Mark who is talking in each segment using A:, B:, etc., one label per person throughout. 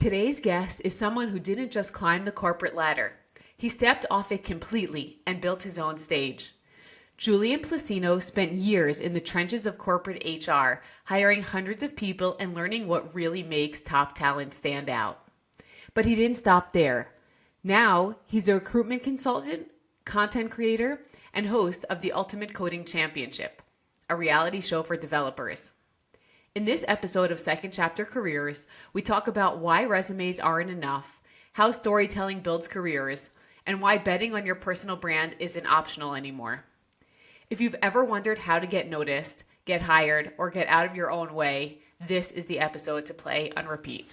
A: Today's guest is someone who didn't just climb the corporate ladder. He stepped off it completely and built his own stage. Julian Placino spent years in the trenches of corporate HR, hiring hundreds of people and learning what really makes top talent stand out. But he didn't stop there. Now, he's a recruitment consultant, content creator, and host of the Ultimate Coding Championship, a reality show for developers. In this episode of Second Chapter Careers, we talk about why resumes aren't enough, how storytelling builds careers, and why betting on your personal brand isn't optional anymore. If you've ever wondered how to get noticed, get hired, or get out of your own way, this is the episode to play on repeat.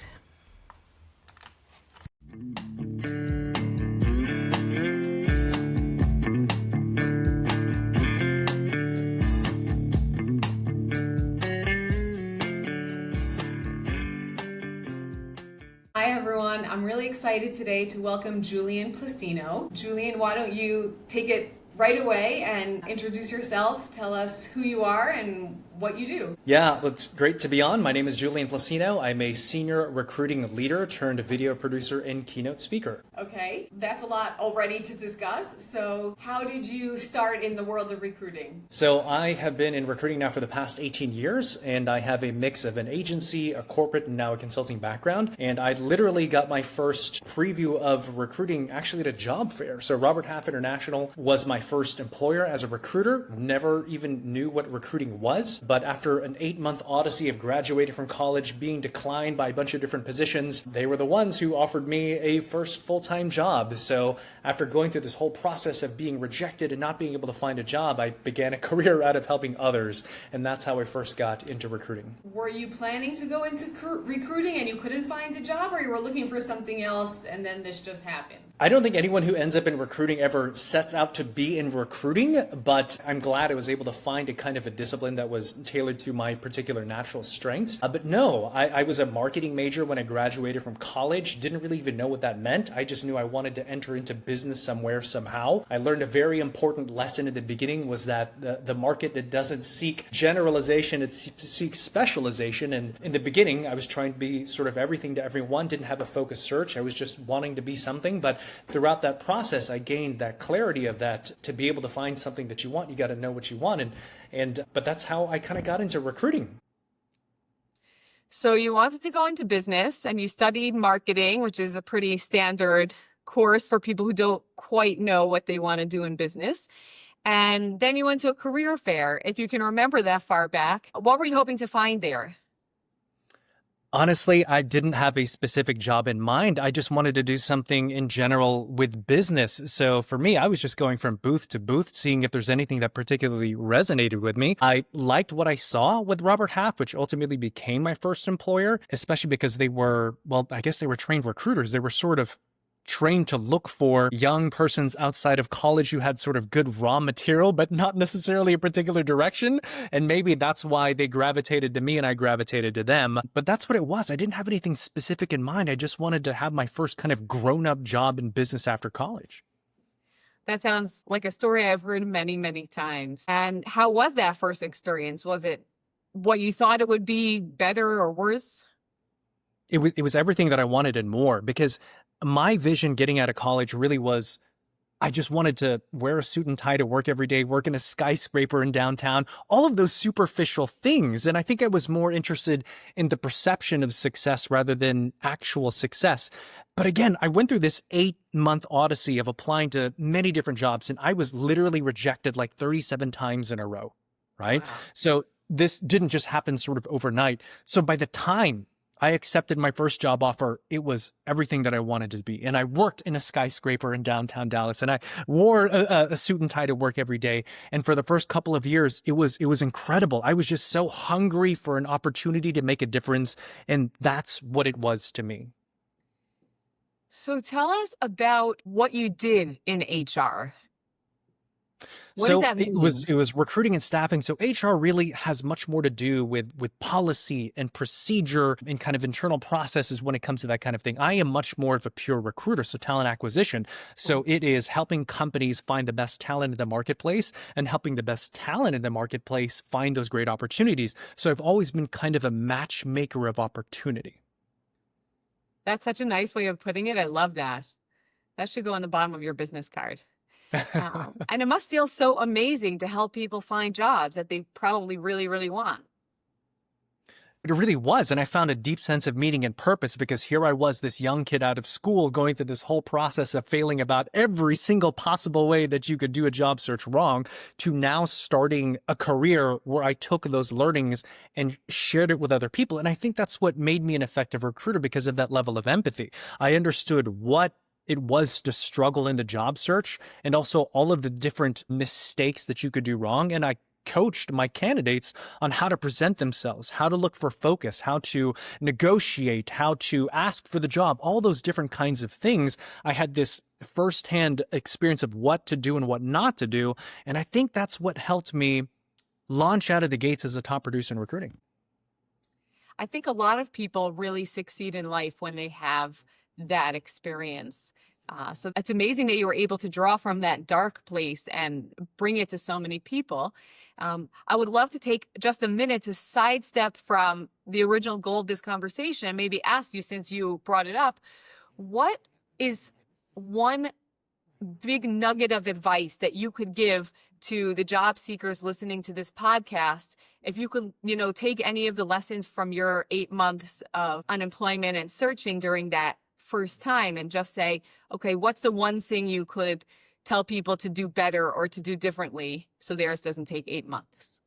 A: Hi everyone, I'm really excited today to welcome Julian Placino. Julian, why don't you take it right away and introduce yourself, tell us who you are and what you do.
B: Yeah, it's great to be on. My name is Julian Placino. I'm a senior recruiting leader turned video producer and keynote speaker.
A: Okay, that's a lot already to discuss. So how did you start in the world of recruiting?
B: So I have been in recruiting now for the past 18 years, and I have a mix of an agency, a corporate, and now a consulting background. And I literally got my first preview of recruiting actually at a job fair. So Robert Half International was my first employer as a recruiter. Never even knew what recruiting was. But after an 8-month odyssey of graduating from college, being declined by a bunch of different positions, they were the ones who offered me a first full-time job. So after going through this whole process of being rejected and not being able to find a job, I began a career out of helping others. And that's how I first got into recruiting.
A: Were you planning to go into recruiting and you couldn't find a job, or you were looking for something else and then this just happened?
B: I don't think anyone who ends up in recruiting ever sets out to be in recruiting, but I'm glad I was able to find a kind of a discipline that was tailored to my particular natural strengths. But no, I was a marketing major when I graduated from college. Didn't really even know what that meant. I just knew I wanted to enter into business somewhere, somehow. I learned a very important lesson at the beginning was that the market, it doesn't seek generalization, it seeks specialization. And in the beginning, I was trying to be sort of everything to everyone, didn't have a focused search. I was just wanting to be something. But throughout that process, I gained that clarity of that to be able to find something that you want, you got to know what you want. But that's how I kind of got into recruiting.
C: So you wanted to go into business and you studied marketing, which is a pretty standard course for people who don't quite know what they want to do in business. And then you went to a career fair. If you can remember that far back, what were you hoping to find there?
B: Honestly, I didn't have a specific job in mind. I just wanted to do something in general with business. So for me, I was just going from booth to booth, seeing if there's anything that particularly resonated with me. I liked what I saw with Robert Half, which ultimately became my first employer, especially because they were, well, I guess they were trained recruiters. They were sort of trained to look for young persons outside of college who had sort of good raw material, but not necessarily a particular direction. And maybe that's why they gravitated to me and I gravitated to them. But that's what it was. I didn't have anything specific in mind. I just wanted to have my first kind of grown-up job in business after college.
C: That sounds like a story I've heard many, many times. And how was that first experience? Was it what you thought it would be, better or worse?
B: It was everything that I wanted and more, because my vision getting out of college really was, I just wanted to wear a suit and tie to work every day, work in a skyscraper in downtown, all of those superficial things. And I think I was more interested in the perception of success rather than actual success. But again, I went through this 8-month odyssey of applying to many different jobs, and I was literally rejected like 37 times in a row, right? Wow. So this didn't just happen sort of overnight. So by the time I accepted my first job offer, it was everything that I wanted to be. And I worked in a skyscraper in downtown Dallas, and I wore a suit and tie to work every day. And for the first couple of years, it was incredible. I was just so hungry for an opportunity to make a difference. And that's what it was to me.
C: So tell us about what you did in HR. What
B: So
C: does that mean?
B: it was recruiting and staffing. So HR really has much more to do with policy and procedure and kind of internal processes when it comes to that kind of thing. I am much more of a pure recruiter, so talent acquisition. So it is helping companies find the best talent in the marketplace and helping the best talent in the marketplace find those great opportunities. So I've always been kind of a matchmaker of opportunity.
C: That's such a nice way of putting it. I love that. That should go on the bottom of your business card. And it must feel so amazing to help people find jobs that they probably really, really want.
B: It really was. And I found a deep sense of meaning and purpose because here I was, this young kid out of school, going through this whole process of failing about every single possible way that you could do a job search wrong, to now starting a career where I took those learnings and shared it with other people. And I think that's what made me an effective recruiter, because of that level of empathy. I understood what it was to struggle in the job search and also all of the different mistakes that you could do wrong. And I coached my candidates on how to present themselves, how to look for focus, how to negotiate, how to ask for the job, all those different kinds of things. I had this firsthand experience of what to do and what not to do. And I think that's what helped me launch out of the gates as a top producer in recruiting.
C: I think a lot of people really succeed in life when they have that experience. So it's amazing that you were able to draw from that dark place and bring it to so many people. I would love to take just a minute to sidestep from the original goal of this conversation and maybe ask you, since you brought it up, what is one big nugget of advice that you could give to the job seekers listening to this podcast? If you could, take any of the lessons from your 8 months of unemployment and searching during that first time and just say, okay, what's the one thing you could tell people to do better or to do differently so theirs doesn't take 8 months?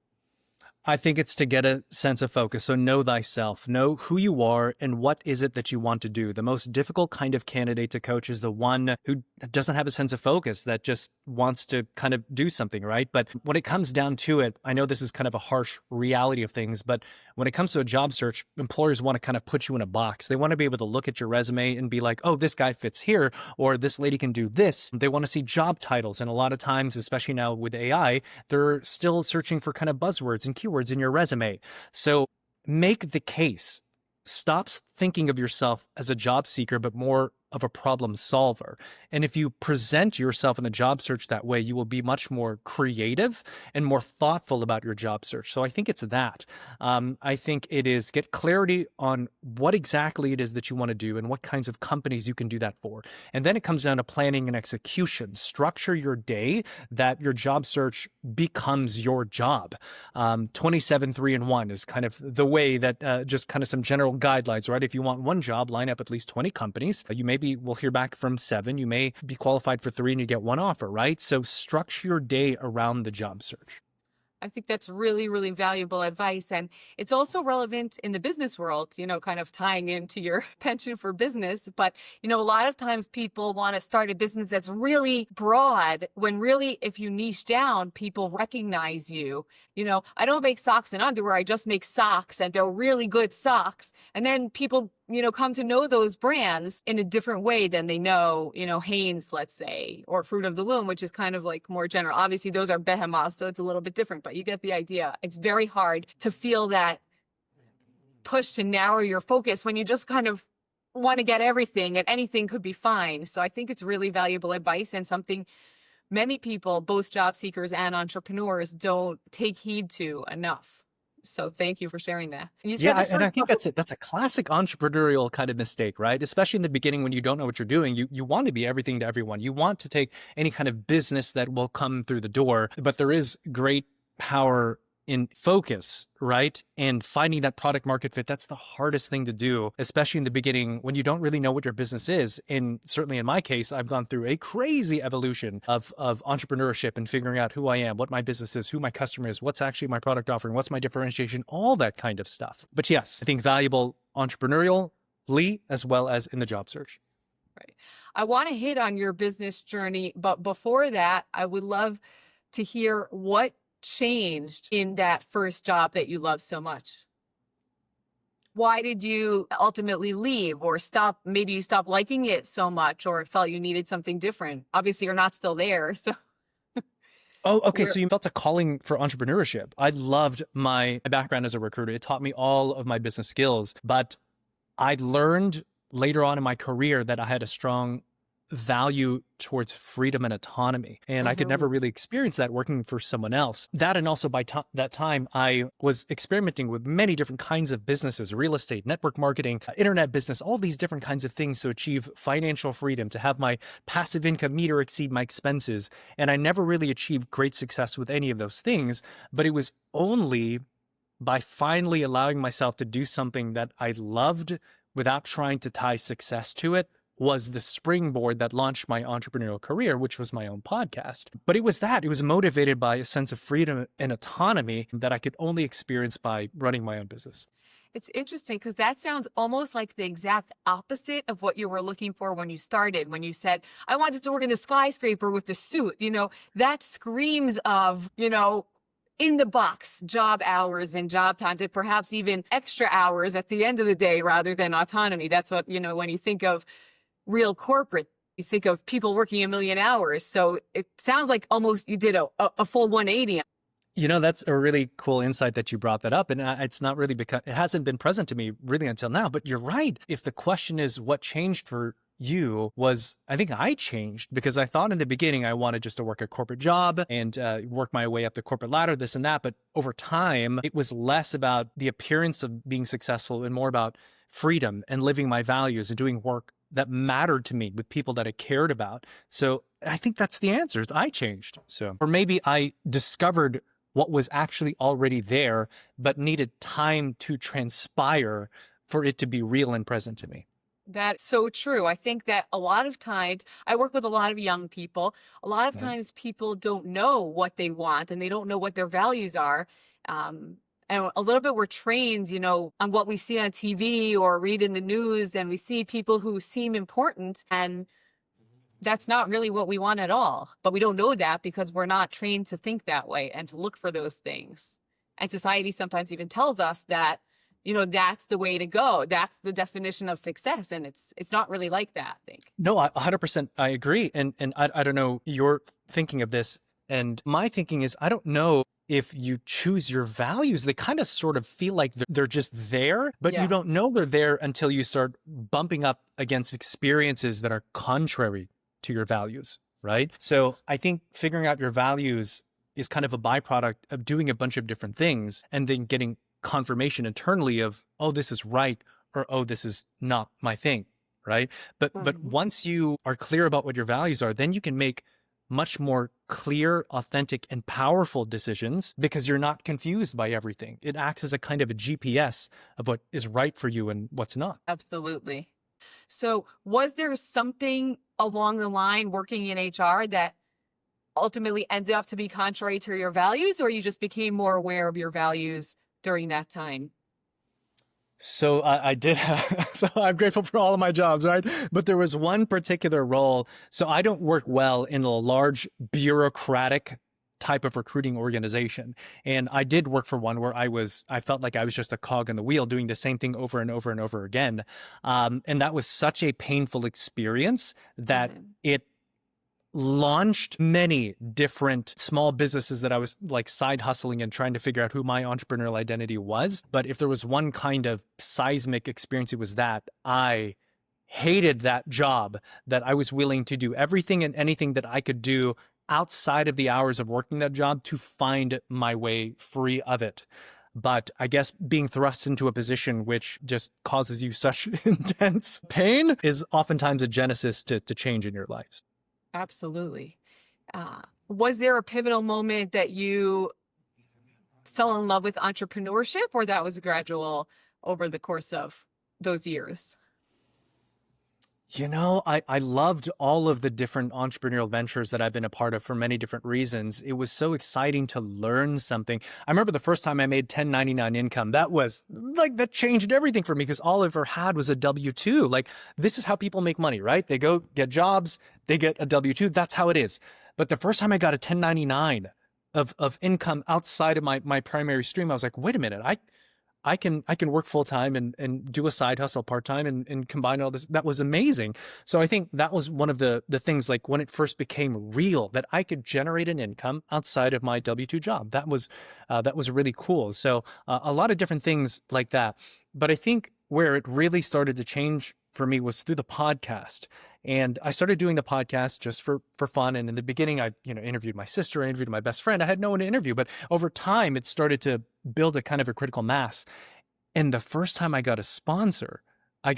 B: I think it's to get a sense of focus. So know thyself, know who you are and what is it that you want to do. The most difficult kind of candidate to coach is the one who doesn't have a sense of focus, that just wants to kind of do something, right? But when it comes down to it, I know this is kind of a harsh reality of things, but when it comes to a job search, employers want to kind of put you in a box. They want to be able to look at your resume and be like, oh, this guy fits here, or this lady can do this. They want to see job titles. And a lot of times, especially now with AI, they're still searching for kind of buzzwords and keywords in your resume. So make the case. Stop thinking of yourself as a job seeker, but more of a problem solver. And if you present yourself in the job search that way, you will be much more creative and more thoughtful about your job search. So I think it's that. I think it is get clarity on what exactly it is that you want to do and what kinds of companies you can do that for. And then it comes down to planning and execution. Structure your day that your job search becomes your job. 27, 3, and 1 is kind of the way that just kind of some general guidelines, right? If you want one job, line up at least 20 companies. You maybe will hear back from 7. You may be qualified for 3 and you get 1 offer, right? So structure your day around the job search.
C: I think that's really, really valuable advice. And it's also relevant in the business world, kind of tying into your pension for business. But, a lot of times people want to start a business that's really broad when really, if you niche down, people recognize you. I don't make socks and underwear. I just make socks, and they're really good socks. And then people come to know those brands in a different way than they know, Hanes, let's say, or Fruit of the Loom, which is kind of like more general. Obviously, those are behemoths, so it's a little bit different, but you get the idea. It's very hard to feel that push to narrow your focus when you just kind of want to get everything, and anything could be fine. So I think it's really valuable advice and something many people, both job seekers and entrepreneurs, don't take heed to enough. So thank you for sharing that.
B: And I think that's a classic entrepreneurial kind of mistake, right? Especially in the beginning when you don't know what you're doing. You want to be everything to everyone. You want to take any kind of business that will come through the door, but there is great power in focus, right? And finding that product market fit. That's the hardest thing to do, especially in the beginning when you don't really know what your business is. And certainly in my case, I've gone through a crazy evolution of entrepreneurship and figuring out who I am, what my business is, who my customer is, what's actually my product offering, what's my differentiation, all that kind of stuff. But yes, I think valuable entrepreneurially as well as in the job search.
C: Right. I want to hit on your business journey, but before that, I would love to hear what changed in that first job that you love so much. Why did you ultimately leave or stop? Maybe you stopped liking it so much or felt you needed something different. Obviously, you're not still there. So.
B: Oh, okay. So you felt a calling for entrepreneurship. I loved my background as a recruiter. It taught me all of my business skills, but I learned later on in my career that I had a strong value towards freedom and autonomy. And I could never really experience that working for someone else. That, and also by that time, I was experimenting with many different kinds of businesses, real estate, network marketing, internet business, all these different kinds of things to achieve financial freedom, to have my passive income meet or exceed my expenses. And I never really achieved great success with any of those things, but it was only by finally allowing myself to do something that I loved without trying to tie success to it was the springboard that launched my entrepreneurial career, which was my own podcast. But it was motivated by a sense of freedom and autonomy that I could only experience by running my own business.
C: It's interesting because that sounds almost like the exact opposite of what you were looking for when you started, when you said, I wanted to work in the skyscraper with the suit. That screams of, in the box job hours and job times, and perhaps even extra hours at the end of the day rather than autonomy. That's what, when you think of real corporate, you think of people working a million hours. So it sounds like almost you did a full 180.
B: That's a really cool insight that you brought that up. And it's not really because it hasn't been present to me really until now, but you're right. If the question is what changed for you, I think I changed because I thought in the beginning I wanted just to work a corporate job and work my way up the corporate ladder, this and that. But over time, it was less about the appearance of being successful and more about freedom and living my values and doing work that mattered to me with people that I cared about. So I think that's the answer. I changed. Or maybe I discovered what was actually already there, but needed time to transpire for it to be real and present to me.
C: That's so true. I think that a lot of times, I work with a lot of young people. A lot of times people don't know what they want and they don't know what their values are. And a little bit we're trained, on what we see on TV or read in the news, and we see people who seem important, and that's not really what we want at all. But we don't know that because we're not trained to think that way and to look for those things. And society sometimes even tells us that, that's the way to go. That's the definition of success. And it's not really like that, I think.
B: No, 100% I agree. And I don't know your thinking of this. And my thinking is, I don't know if you choose your values, they kind of sort of feel like they're just there, but you don't know they're there until you start bumping up against experiences that are contrary to your values, right? So I think figuring out your values is kind of a byproduct of doing a bunch of different things and then getting confirmation internally of, oh, this is right, or, oh, this is not my thing, right? But once you are clear about what your values are, then you can make much more clear, authentic, and powerful decisions because you're not confused by everything. It acts as a kind of a GPS of what is right for you and what's not.
C: Absolutely. So was there something along the line working in HR that ultimately ended up to be contrary to your values, or you just became more aware of your values during that time?
B: So I did. So I'm grateful for all of my jobs, right? But there was one particular role. So I don't work well in a large bureaucratic type of recruiting organization. And I did work for one where I felt like I was just a cog in the wheel doing the same thing over and over and over again. And that was such a painful experience that it launched many different small businesses that I was like side hustling and trying to figure out who my entrepreneurial identity was. But if there was one kind of seismic experience, it was that I hated that job, that I was willing to do everything and anything that I could do outside of the hours of working that job to find my way free of it. But I guess being thrust into a position which just causes you such intense pain is oftentimes a genesis to change in your lives.
C: Absolutely. Was there a pivotal moment that you fell in love with entrepreneurship, or that was gradual over the course of those years?
B: I loved all of the different entrepreneurial ventures that I've been a part of for many different reasons. It was so exciting to learn something. I remember the first time I made 1099 income. That changed everything for me because all I ever had was a W-2. Like, this is how people make money, right? They go get jobs, they get a W-2. That's how it is. But the first time I got a 1099 of income outside of my primary stream, I was like, wait a minute, I can work full time and do a side hustle part time and combine all this. That was amazing. So I think that was one of the things, like when it first became real, that I could generate an income outside of my W-2 job. That was really cool. So a lot of different things like that. But I think where it really started to change for me was through the podcast. And I started doing the podcast just for fun. And in the beginning, I, interviewed my sister, I interviewed my best friend. I had no one to interview, but over time, it started to build a kind of a critical mass. And the first time I got a sponsor, so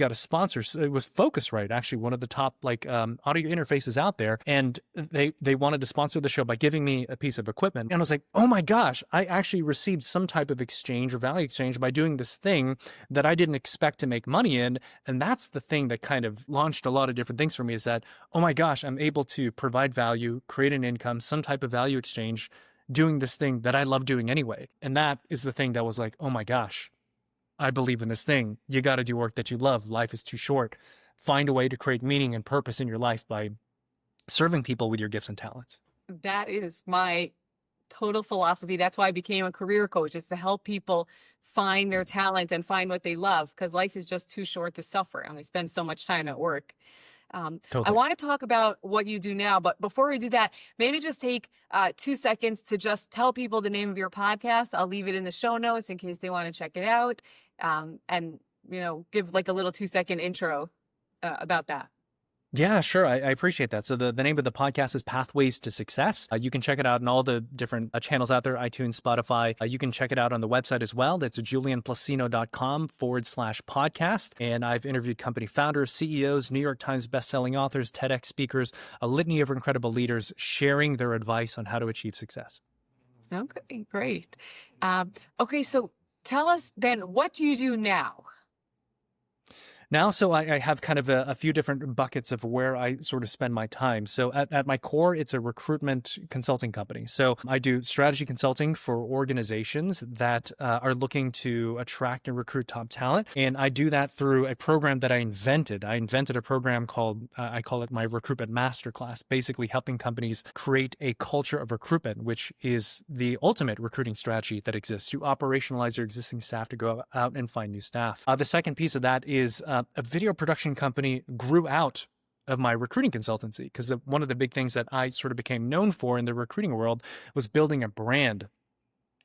B: it was Focusrite, actually one of the top audio interfaces out there. And they wanted to sponsor the show by giving me a piece of equipment. And I was like, oh my gosh, I actually received some type of exchange or value exchange by doing this thing that I didn't expect to make money in. And that's the thing that kind of launched a lot of different things for me, is that, oh my gosh, I'm able to provide value, create an income, some type of value exchange, doing this thing that I love doing anyway. And that is the thing that was like, oh my gosh, I believe in this thing. You got to do work that you love. Life is too short. Find a way to create meaning and purpose in your life by serving people with your gifts and talents.
C: That is my total philosophy. That's why I became a career coach, is to help people find their talent and find what they love, because life is just too short to suffer. And we spend so much time at work.
B: Totally.
C: I want to talk about what you do now, but before we do that, maybe just take 2 seconds to just tell people the name of your podcast. I'll leave it in the show notes in case they want to check it out. And, give like a little 2-second intro about that.
B: Yeah, sure. I appreciate that. So the name of the podcast is Pathways to Success. You can check it out on all the different channels out there, iTunes, Spotify. You can check it out on the website as well. That's julianplacino.com/podcast. And I've interviewed company founders, CEOs, New York Times bestselling authors, TEDx speakers, a litany of incredible leaders sharing their advice on how to achieve success.
C: Okay, great. Okay, so tell us then, what do you do now?
B: Now, so I have kind of a few different buckets of where I sort of spend my time. So at my core, it's a recruitment consulting company. So I do strategy consulting for organizations that are looking to attract and recruit top talent. And I do that through a program that I invented. I invented a program called, I call it my recruitment masterclass, basically helping companies create a culture of recruitment, which is the ultimate recruiting strategy that exists, to operationalize your existing staff to go out and find new staff. The second piece of that is a video production company grew out of my recruiting consultancy, because one of the big things that I sort of became known for in the recruiting world was building a brand.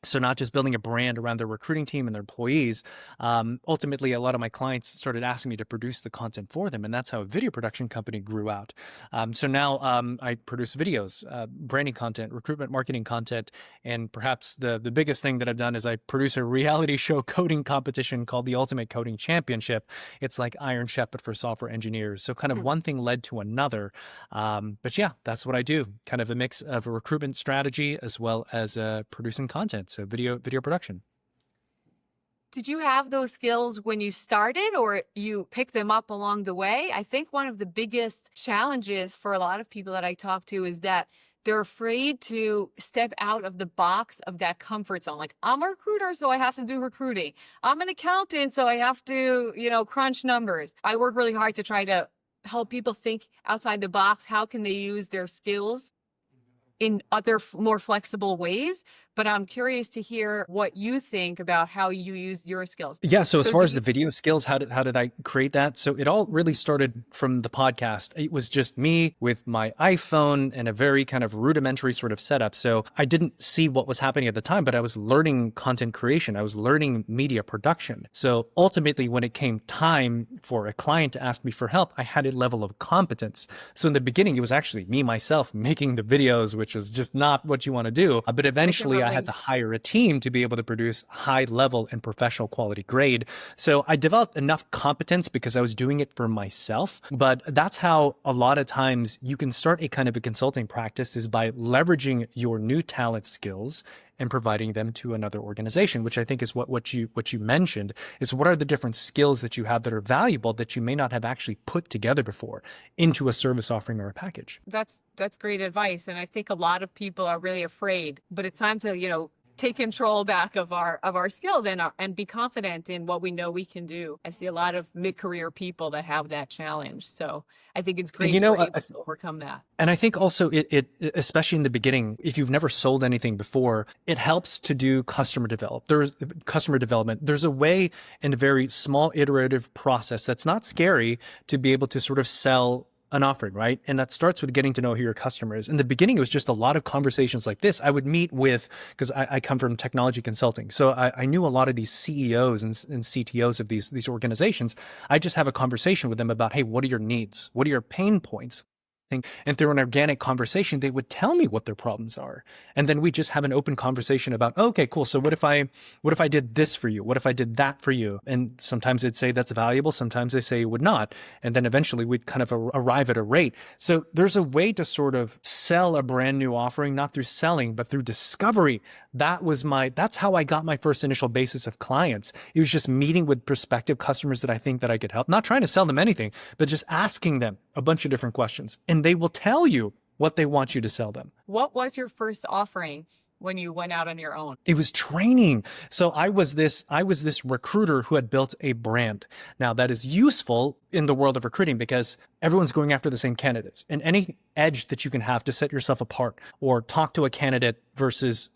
B: So not just building a brand around their recruiting team and their employees. Ultimately, a lot of my clients started asking me to produce the content for them. And that's how a video production company grew out. So now I produce videos, branding content, recruitment marketing content. And perhaps the biggest thing that I've done is I produce a reality show coding competition called the Ultimate Coding Championship. It's like Iron Chef, but for software engineers. So kind of one thing led to another. But yeah, that's what I do. Kind of a mix of a recruitment strategy as well as producing content. So video production.
C: Did you have those skills when you started, or you picked them up along the way? I think one of the biggest challenges for a lot of people that I talk to is that they're afraid to step out of the box of that comfort zone. Like, I'm a recruiter, so I have to do recruiting. I'm an accountant, so I have to, crunch numbers. I work really hard to try to help people think outside the box. How can they use their skills in other more flexible ways? But I'm curious to hear what you think about how you use your skills.
B: Yeah. So as far as the video skills, how did I create that? So it all really started from the podcast. It was just me with my iPhone and a very kind of rudimentary sort of setup. So I didn't see what was happening at the time, but I was learning content creation. I was learning media production. So ultimately, when it came time for a client to ask me for help, I had a level of competence. So in the beginning, it was actually me, myself, making the videos, which was just not what you want to do. But eventually I had to hire a team to be able to produce high level and professional quality grade. So I developed enough competence because I was doing it for myself. But that's how a lot of times you can start a kind of a consulting practice, is by leveraging your new talent skills and providing them to another organization, which I think is what you mentioned, is what are the different skills that you have that are valuable that you may not have actually put together before into a service offering or a package.
C: That's great advice. And I think a lot of people are really afraid, but it's time to, take control back of our skills and be confident in what we know we can do. I see a lot of mid-career people that have that challenge. So I think it's great you're able to overcome that.
B: And I think also it especially in the beginning, if you've never sold anything before, it helps to do customer development. There's a way, in a very small iterative process that's not scary, to be able to sort of sell an offering, right? And that starts with getting to know who your customer is. In the beginning, it was just a lot of conversations like this. I would meet with, because I come from technology consulting. So I knew a lot of these CEOs and CTOs of these organizations. I just have a conversation with them about, hey, what are your needs? What are your pain points? And through an organic conversation, they would tell me what their problems are. And then we just have an open conversation about, oh, okay, cool. So what if I did this for you? What if I did that for you? And sometimes they'd say that's valuable. Sometimes they say it would not. And then eventually we'd kind of arrive at a rate. So there's a way to sort of sell a brand new offering, not through selling, but through discovery. That's how I got my first initial basis of clients. It was just meeting with prospective customers that I think that I could help, not trying to sell them anything, but just asking them a bunch of different questions. And they will tell you what they want you to sell them.
C: What was your first offering when you went out on your own?
B: It was training. So I was this recruiter who had built a brand. Now that is useful in the world of recruiting because everyone's going after the same candidates, and any edge that you can have to set yourself apart or talk to a candidate versus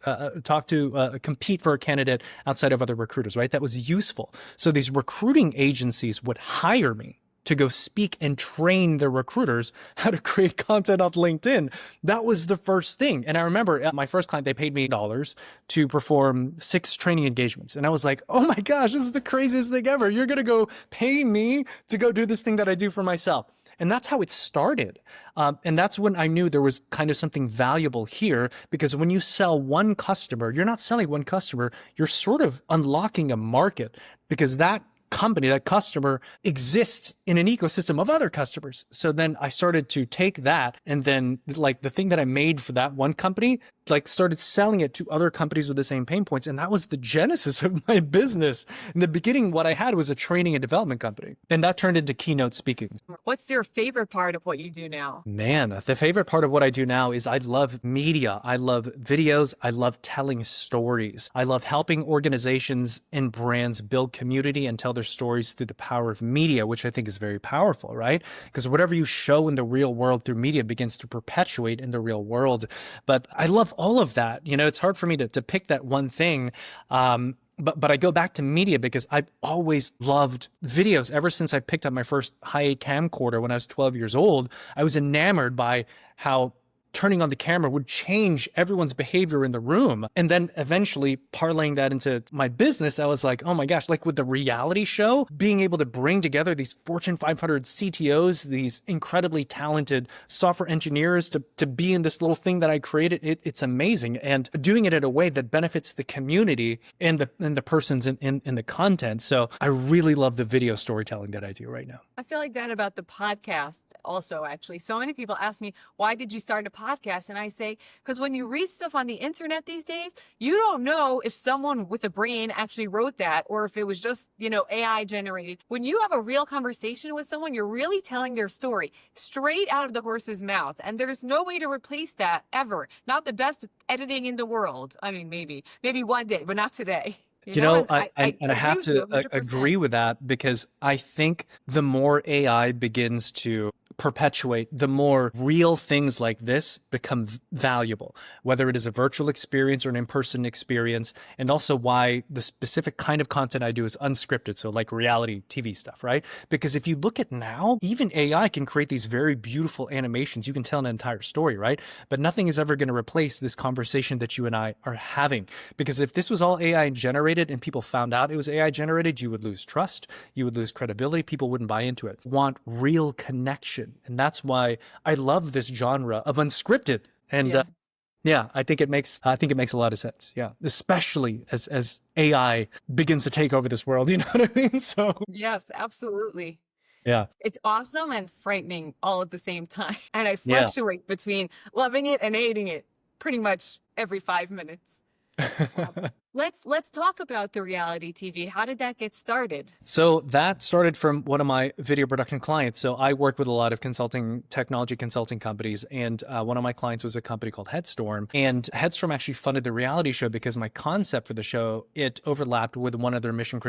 B: compete for a candidate outside of other recruiters, right? That was useful. So these recruiting agencies would hire me to go speak and train the recruiters how to create content on LinkedIn. That was the first thing. And I remember at my first client, they paid me dollars to perform 6 training engagements. And I was like, oh my gosh, this is the craziest thing ever. You're going to go pay me to go do this thing that I do for myself. And that's how it started. And that's when I knew there was kind of something valuable here, because when you sell one customer, you're not selling one customer, you're sort of unlocking a market, because that company, that customer exists in an ecosystem of other customers. So then I started to take that, and then like the thing that I made for that one company, like started selling it to other companies with the same pain points. And that was the genesis of my business. In the beginning, what I had was a training and development company, and that turned into keynote speaking.
C: What's your favorite part of what you do now?
B: Man, the favorite part of what I do now is I love media. I love videos. I love telling stories. I love helping organizations and brands build community and tell their stories through the power of media, which I think is very powerful, right? Because whatever you show in the real world through media begins to perpetuate in the real world. But I love all of that. You know, it's hard for me to pick that one thing. But I go back to media because I've always loved videos. Ever since I picked up my first high camcorder when I was 12 years old, I was enamored by how turning on the camera would change everyone's behavior in the room. And then eventually parlaying that into my business, I was like, oh my gosh, like with the reality show, being able to bring together these Fortune 500 CTOs, these incredibly talented software engineers to be in this little thing that I created, it's amazing. And doing it in a way that benefits the community and the persons in the content. So I really love the video storytelling that I do right now.
C: I feel like that about the podcast also, actually. So many people ask me, why did you start a podcast? And I say, because when you read stuff on the internet these days, you don't know if someone with a brain actually wrote that or if it was just, AI generated. When you have a real conversation with someone, you're really telling their story straight out of the horse's mouth. And there's no way to replace that ever. Not the best editing in the world. I mean, maybe one day, but not today.
B: I have to agree with that, because I think the more AI begins to perpetuate, the more real things like this become valuable, whether it is a virtual experience or an in-person experience, and also why the specific kind of content I do is unscripted, so like reality TV stuff, right? Because if you look at now, even AI can create these very beautiful animations. You can tell an entire story, right? But nothing is ever going to replace this conversation that you and I are having. Because if this was all AI generated and people found out it was AI generated, you would lose trust, you would lose credibility, people wouldn't buy into it. Want real connection. And that's why I love this genre of unscripted. And I think it makes a lot of sense. Yeah, especially as AI begins to take over this world. You know what I mean? So
C: yes, absolutely.
B: Yeah,
C: it's awesome and frightening all at the same time. And I fluctuate between loving it and hating it pretty much every 5 minutes. Let's talk about the reality TV. How did that get started?
B: So that started from one of my video production clients. So I work with a lot of technology consulting companies, and one of my clients was a company called Headstorm. And Headstorm actually funded the reality show because my concept for the show, it overlapped with one of their mission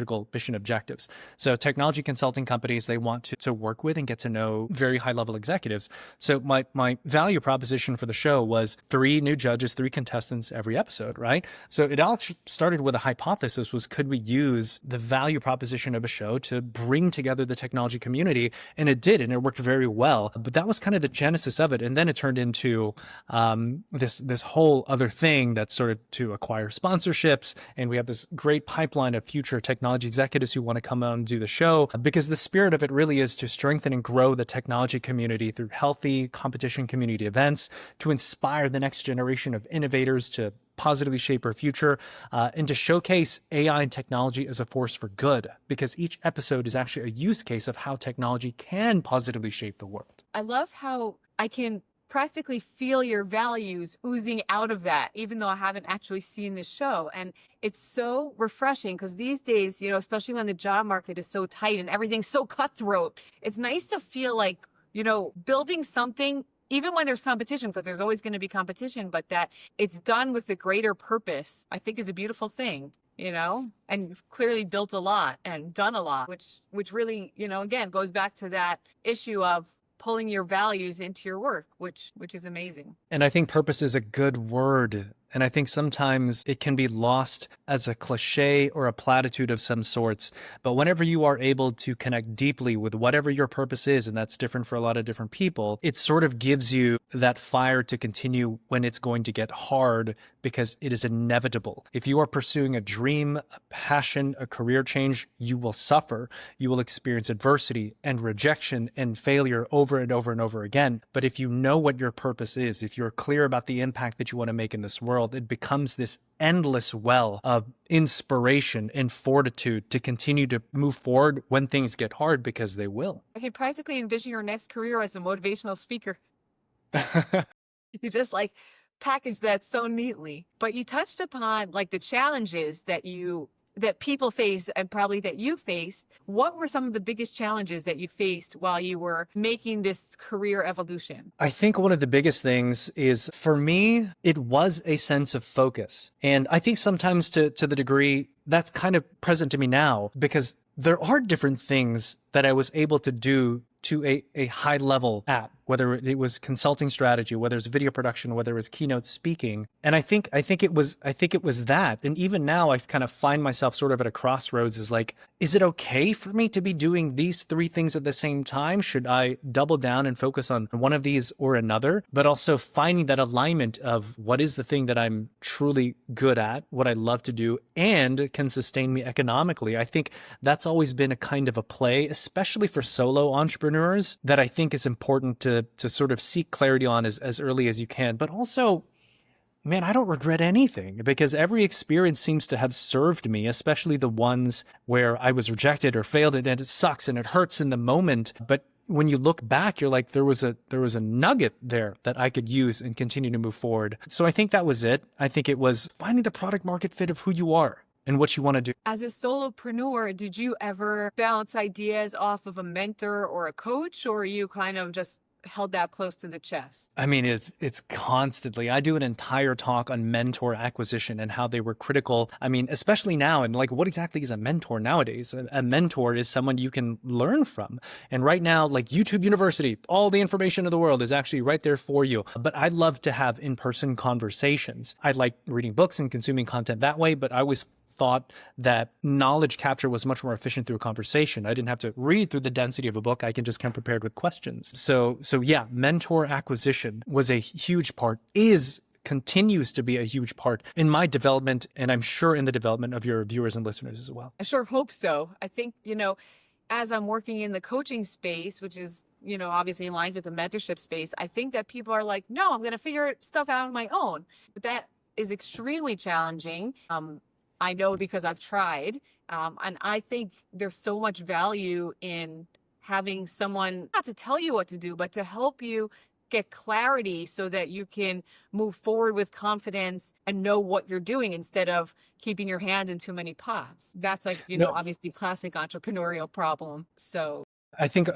B: objectives. So technology consulting companies, they want to work with and get to know very high level executives. So my value proposition for the show was 3 new judges, 3 contestants every episode, right? So it all started with a hypothesis was, could we use the value proposition of a show to bring together the technology community? And it did, and it worked very well. But that was kind of the genesis of it. And then it turned into this whole other thing that started to acquire sponsorships. And we have this great pipeline of future technology executives who want to come out and do the show, because the spirit of it really is to strengthen and grow the technology community through healthy competition community events, to inspire the next generation of innovators to positively shape our future, and to showcase AI and technology as a force for good, because each episode is actually a use case of how technology can positively shape the world.
C: I love how I can practically feel your values oozing out of that, even though I haven't actually seen the show. And it's so refreshing, because these days, you know, especially when the job market is so tight and everything's so cutthroat, it's nice to feel like, you know, building something, even when there's competition, because there's always going to be competition, but that it's done with a greater purpose, I think is a beautiful thing, you know, and you've clearly built a lot and done a lot, which really, you know, again, goes back to that issue of pulling your values into your work, which is amazing.
B: And I think purpose is a good word. And I think sometimes it can be lost as a cliche or a platitude of some sorts. But whenever you are able to connect deeply with whatever your purpose is, and that's different for a lot of different people, it sort of gives you that fire to continue when it's going to get hard, because it is inevitable. If you are pursuing a dream, a passion, a career change, you will suffer. You will experience adversity and rejection and failure over and over and over again. But if you know what your purpose is, if you're clear about the impact that you want to make in this world, it becomes this endless well of inspiration and fortitude to continue to move forward when things get hard, because they will.
C: I can practically envision your next career as a motivational speaker. You just like package that so neatly. But you touched upon like the challenges that people face, and probably that you faced. What were some of the biggest challenges that you faced while you were making this career evolution?
B: I think one of the biggest things is, for me, it was a sense of focus. And I think sometimes to the degree that's kind of present to me now, because there are different things that I was able to do to a high level at, whether it was consulting strategy, whether it's video production, whether it was keynote speaking. And I think it was that. And even now I kind of find myself sort of at a crossroads, is like, is it okay for me to be doing these three things at the same time? Should I double down and focus on one of these or another? But also finding that alignment of what is the thing that I'm truly good at, what I love to do, and can sustain me economically. I think that's always been a kind of a play, especially for solo entrepreneurs, that I think is important to sort of seek clarity on as early as you can. But also, man, I don't regret anything, because every experience seems to have served me, especially the ones where I was rejected or failed, and it sucks and it hurts in the moment. But when you look back, you're like, there was a nugget there that I could use and continue to move forward. So I think that was it. I think it was finding the product market fit of who you are and what you want to do.
C: As a solopreneur, did you ever bounce ideas off of a mentor or a coach, or you kind of just held that close to the chest?
B: I mean, it's constantly. I do an entire talk on mentor acquisition and how they were critical. I mean, especially now, and like, what exactly is a mentor nowadays? A mentor is someone you can learn from. And right now, like YouTube University, all the information of the world is actually right there for you. But I love to have in-person conversations. I like reading books and consuming content that way, but I always thought that knowledge capture was much more efficient through a conversation. I didn't have to read through the density of a book. I can just come prepared with questions. So yeah, mentor acquisition was a huge part, continues to be a huge part in my development, and I'm sure in the development of your viewers and listeners as well.
C: I sure hope so. I think, you know, as I'm working in the coaching space, which is, you know, obviously aligned with the mentorship space, I think that people are like, no, I'm going to figure stuff out on my own. But that is extremely challenging. I know because I've tried. And I think there's so much value in having someone, not to tell you what to do, but to help you get clarity so that you can move forward with confidence and know what you're doing, instead of keeping your hand in too many pots. That's like, you know, obviously classic entrepreneurial problem. So
B: I think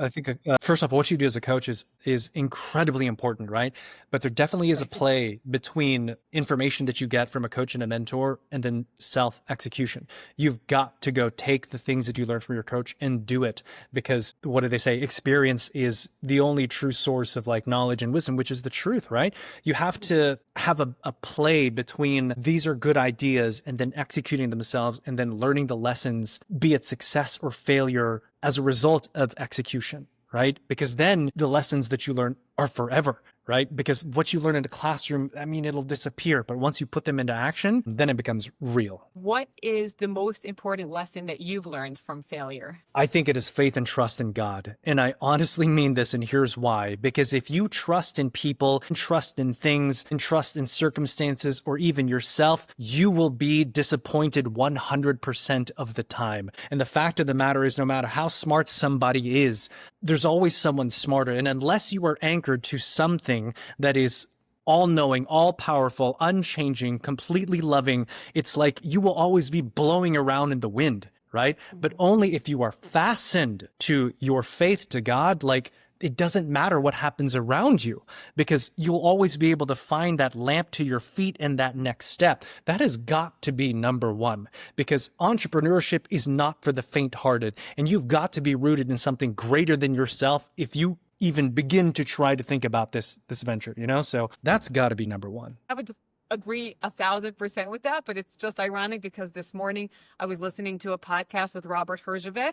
B: first off, what you do as a coach is incredibly important, right? But there definitely is a play between information that you get from a coach and a mentor and then self execution. You've got to go take the things that you learn from your coach and do it, because what do they say? Experience is the only true source of like knowledge and wisdom, which is the truth, right? You have to have a play between these are good ideas and then executing themselves and then learning the lessons, be it success or failure, as a result of execution, right? Because then the lessons that you learn are forever, right? Because what you learn in the classroom, I mean, it'll disappear, but once you put them into action, then it becomes real.
C: What is the most important lesson that you've learned from failure?
B: I think it is faith and trust in God. And I honestly mean this, and here's why. Because if you trust in people, and trust in things, and trust in circumstances, or even yourself, you will be disappointed 100% of the time. And the fact of the matter is, no matter how smart somebody is, there's always someone smarter. And unless you are anchored to something that is all-knowing, all-powerful, unchanging, completely loving, it's like you will always be blowing around in the wind, right? But only if you are fastened to your faith to God, like it doesn't matter what happens around you, because you'll always be able to find that lamp to your feet and that next step. That has got to be number one, because entrepreneurship is not for the faint-hearted, and you've got to be rooted in something greater than yourself if you even begin to try to think about this venture, you know? So that's got to be number one.
C: I would agree 1,000% with that, but it's just ironic because this morning I was listening to a podcast with Robert Herjavec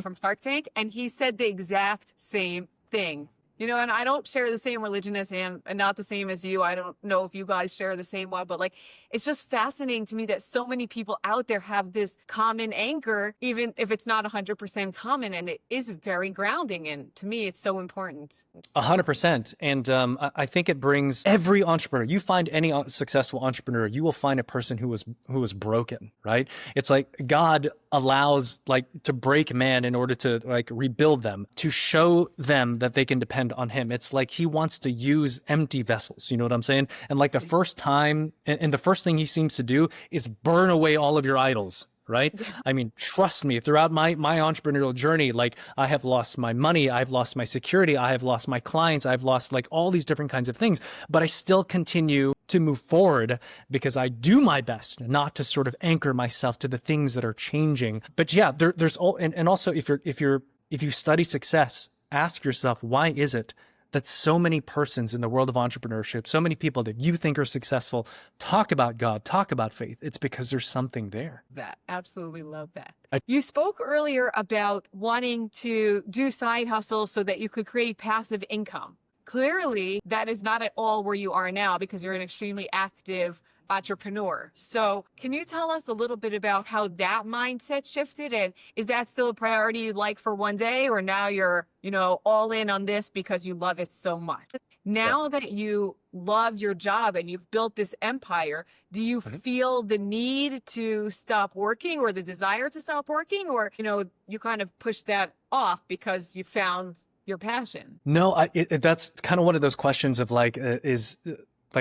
C: from Shark Tank, and he said the exact same thing. You know, and I don't share the same religion as him and not the same as you. I don't know if you guys share the same one, but like, it's just fascinating to me that so many people out there have this common anchor, even if it's not 100% common, and it is very grounding. And to me, it's so important.
B: 100%. And I think it brings every entrepreneur, you find any successful entrepreneur, you will find a person who was broken, right? It's like God allows like to break man in order to like rebuild them, to show them that they can depend on him. It's like he wants to use empty vessels. You know what I'm saying? And like the first time, and the first thing he seems to do is burn away all of your idols, right? I mean, trust me, throughout my entrepreneurial journey, like I have lost my money, I've lost my security, I have lost my clients, I've lost like all these different kinds of things, but I still continue to move forward because I do my best not to sort of anchor myself to the things that are changing. But yeah, there's all, and also if you study success, ask yourself, why is it that so many persons in the world of entrepreneurship, so many people that you think are successful, talk about God, talk about faith? It's because there's something there.
C: That absolutely love that. You spoke earlier about wanting to do side hustles so that you could create passive income. Clearly, that is not at all where you are now because you're an extremely active entrepreneur. So can you tell us a little bit about how that mindset shifted? And is that still a priority you'd like for one day, or now you're, you know, all in on this because you love it so much? Now that you love your job and you've built this empire, do you feel the need to stop working or the desire to stop working? Or, you know, you kind of push that off because you found your passion?
B: No, that's kind of one of those questions of like,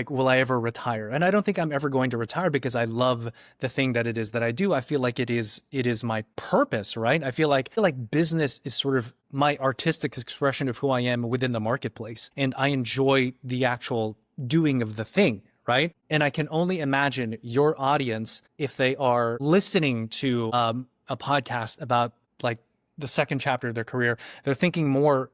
B: will I ever retire? And I don't think I'm ever going to retire because I love the thing that it is that I do. I feel like it is my purpose, right? I feel like business is sort of my artistic expression of who I am within the marketplace. And I enjoy the actual doing of the thing, right? And I can only imagine your audience, if they are listening to a podcast about like the second chapter of their career, they're thinking more,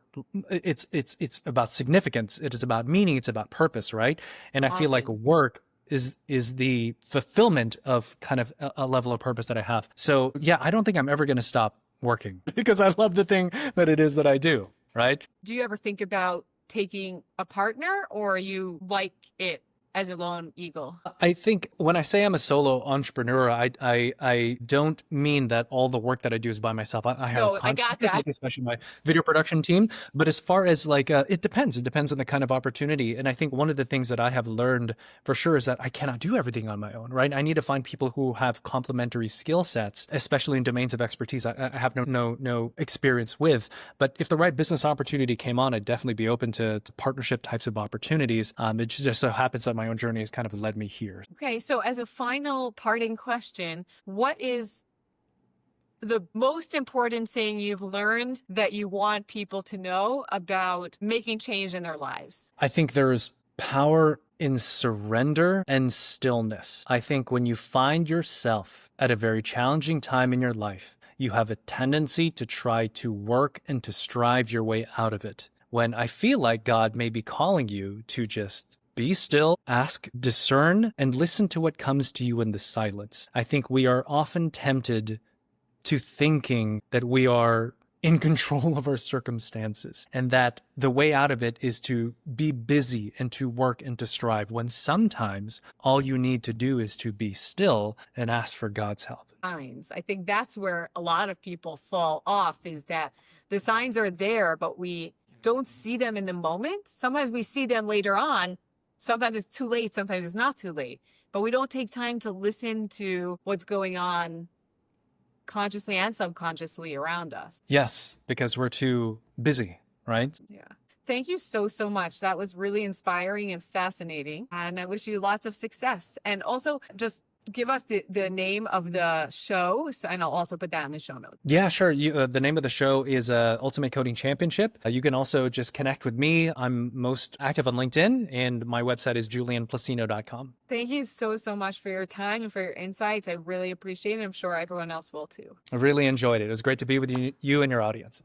B: it's about significance. It is about meaning. It's about purpose, right? And I feel like work is the fulfillment of kind of a level of purpose that I have. So yeah, I don't think I'm ever going to stop working because I love the thing that it is that I do, right?
C: Do you ever think about taking a partner, or you like it as a lone eagle?
B: I think when I say I'm a solo entrepreneur, I don't mean that all the work that I do is by myself. I have contractors, like especially my video production team. But as far as like, it depends. It depends on the kind of opportunity. And I think one of the things that I have learned for sure is that I cannot do everything on my own, right? I need to find people who have complementary skill sets, especially in domains of expertise I have no experience with. But if the right business opportunity came on, I'd definitely be open to partnership types of opportunities. It just so happens that my own journey has kind of led me here.
C: Okay, so as a final parting question, what is the most important thing you've learned that you want people to know about making change in their lives?
B: I think there's power in surrender and stillness. I think when you find yourself at a very challenging time in your life, you have a tendency to try to work and to strive your way out of it. When I feel like God may be calling you to just be still, ask, discern, and listen to what comes to you in the silence. I think we are often tempted to thinking that we are in control of our circumstances and that the way out of it is to be busy and to work and to strive, when sometimes all you need to do is to be still and ask for God's help.
C: Signs. I think that's where a lot of people fall off, is that the signs are there, but we don't see them in the moment. Sometimes we see them later on. Sometimes it's too late. Sometimes it's not too late. But we don't take time to listen to what's going on consciously and subconsciously around us.
B: Yes, because we're too busy, right?
C: Yeah. Thank you so, so much. That was really inspiring and fascinating. And I wish you lots of success. And also just give us the name of the show, and I'll also put that in the show notes.
B: Yeah, sure. The name of the show is Ultimate Coding Championship. You can also just connect with me. I'm most active on LinkedIn, and my website is julianplacino.com.
C: Thank you so, so much for your time and for your insights. I really appreciate it. I'm sure everyone else will too.
B: I really enjoyed it. It was great to be with you and your audience.